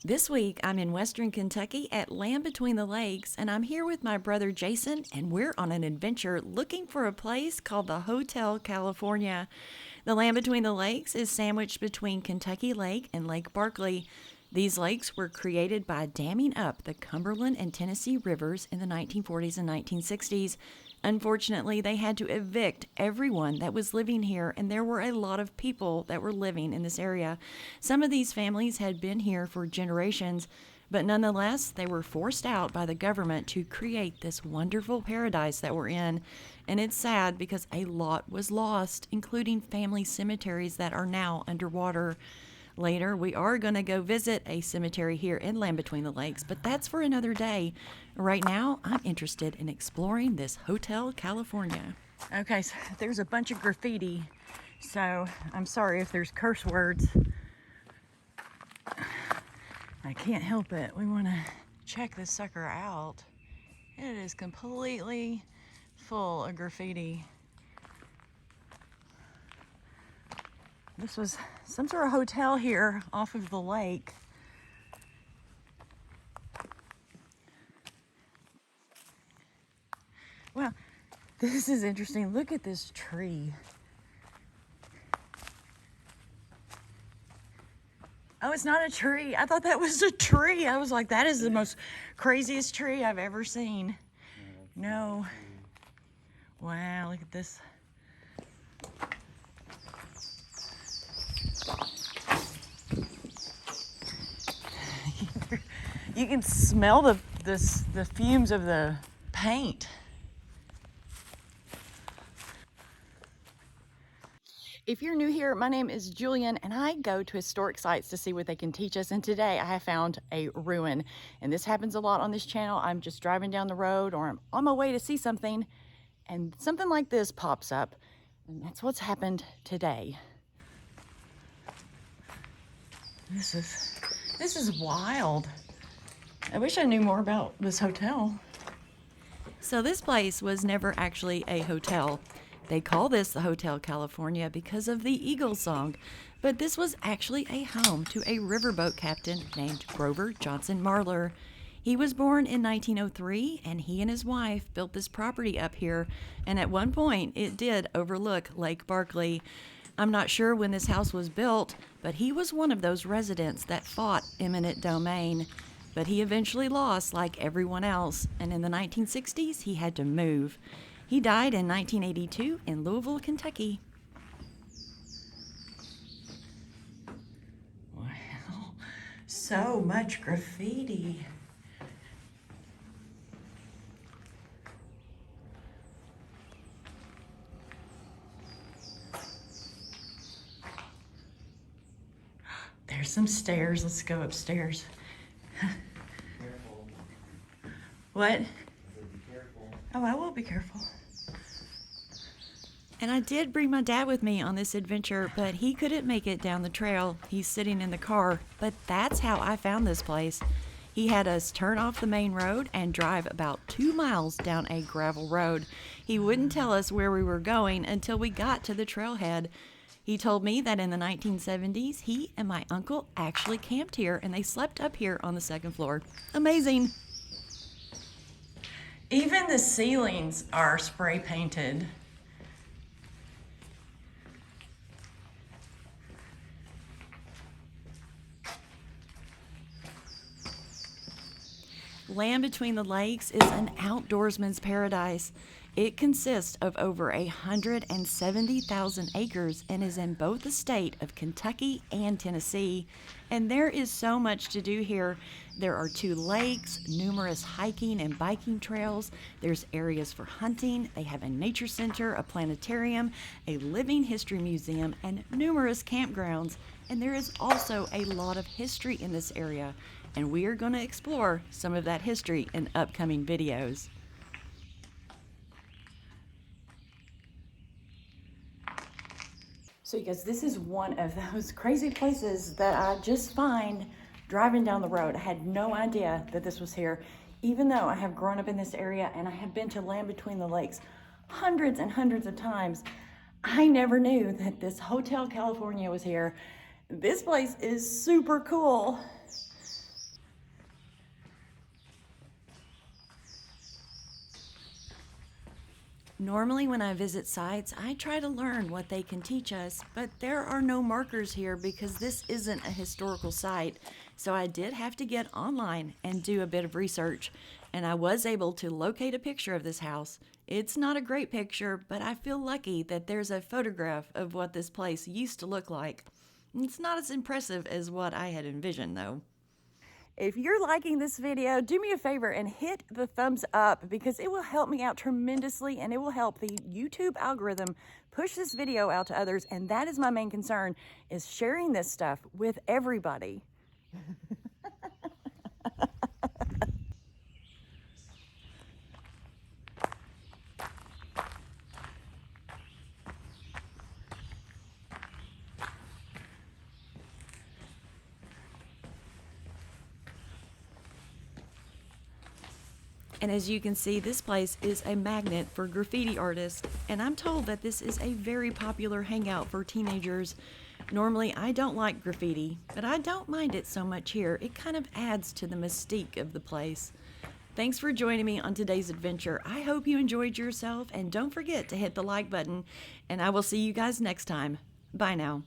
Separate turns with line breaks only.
This week, I'm in Western Kentucky at Land Between the Lakes, and I'm here with my brother Jason, and we're on an adventure looking for a place called the Hotel California. The Land Between the Lakes is sandwiched between Kentucky Lake and Lake Barkley. These lakes were created by damming up the Cumberland and Tennessee rivers in the 1940s and 1960s. Unfortunately, they had to evict everyone that was living here, and there were a lot of people that were living in this area. Some of these families had been here for generations, but nonetheless, they were forced out by the government to create this wonderful paradise that we're in. And it's sad because a lot was lost, including family cemeteries that are now underwater. Later, we are going to go visit a cemetery here in Land Between the Lakes, but that's for another day. Right now, I'm interested in exploring this Hotel California. Okay, so there's a bunch of graffiti, so I'm sorry if there's curse words. I can't help it. We want to check this sucker out. It is completely full of graffiti. This was some sort of hotel here off of the lake. Well, this is interesting. Look at this tree. Oh, it's not a tree. I thought that was a tree. I was like, that is the most craziest tree I've ever seen. No. Wow, look at this. You can smell the fumes of the paint. If you're new here, my name is Julian, and I go to historic sites to see what they can teach us. And today I have found a ruin, and this happens a lot on this channel. I'm just driving down the road, or I'm on my way to see something, and something like this pops up, and that's what's happened today. This is wild. I wish I knew more about this hotel. So this place was never actually a hotel. They call this the Hotel California because of the Eagles song, but this was actually a home to a riverboat captain named Grover Johnson Marler. He was born in 1903, and he and his wife built this property up here, and at one point it did overlook Lake Barkley. I'm not sure when this house was built, but he was one of those residents that fought eminent domain. But he eventually lost like everyone else, and in the 1960s he had to move. He died in 1982 in Louisville, Kentucky. Wow, so much graffiti. There's some stairs. Let's go upstairs.
Careful.
What?
Be careful.
Oh, I will be careful. And I did bring my dad with me on this adventure, but he couldn't make it down the trail. He's sitting in the car. But that's how I found this place. He had us turn off the main road and drive about 2 miles down a gravel road. He wouldn't tell us where we were going until we got to the trailhead. He told me that in the 1970s, he and my uncle actually camped here, and they slept up here on the second floor. Amazing. Even the ceilings are spray painted. Land Between the Lakes is an outdoorsman's paradise. It consists of over 170,000 acres and is in both the state of Kentucky and Tennessee. And there is so much to do here. There are 2 lakes, numerous hiking and biking trails. There's areas for hunting. They have a nature center, a planetarium, a living history museum, and numerous campgrounds. And there is also a lot of history in this area. And we are going to explore some of that history in upcoming videos. So you guys, this is one of those crazy places that I just find driving down the road. I had no idea that this was here, even though I have grown up in this area and I have been to Land Between the Lakes hundreds and hundreds of times. I never knew that this Hotel California was here. This place is super cool. Normally, when I visit sites, I try to learn what they can teach us, but there are no markers here because this isn't a historical site. So I did have to get online and do a bit of research, and I was able to locate a picture of this house. It's not a great picture, but I feel lucky that there's a photograph of what this place used to look like. It's not as impressive as what I had envisioned, though. If you're liking this video, do me a favor and hit the thumbs up because it will help me out tremendously and it will help the YouTube algorithm push this video out to others. And that is my main concern, is sharing this stuff with everybody. And as you can see, this place is a magnet for graffiti artists, and I'm told that this is a very popular hangout for teenagers. Normally, I don't like graffiti, but I don't mind it so much here. It kind of adds to the mystique of the place. Thanks for joining me on today's adventure. I hope you enjoyed yourself, and don't forget to hit the like button, and I will see you guys next time. Bye now.